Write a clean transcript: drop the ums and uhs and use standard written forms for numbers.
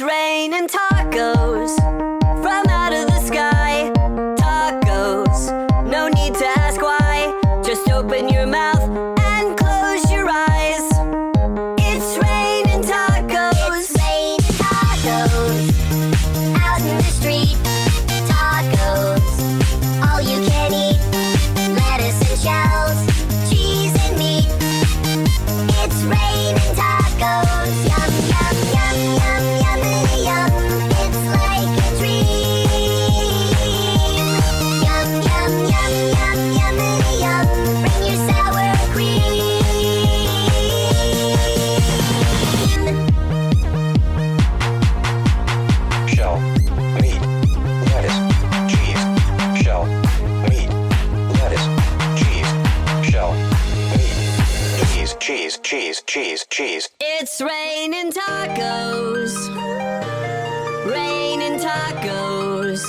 raining tacos from out of the sky. Tacos, no need to ask why. Just open your mouth and close your eyes. It's raining tacos. It's raining tacos out in the street. Tacos, all you can eat. Lettuce and shells, cheese and meat. It's raining tacos. Yum, yum, yum, yum, yummity yum. It's like a dream. Yum, yum, yum, yum, yummity yum. Bring your sour cream. Shell, meat, lettuce, cheese. Shell, meat, lettuce, cheese. Shell, meat, cheese. It's raining tacos. Raining tacos.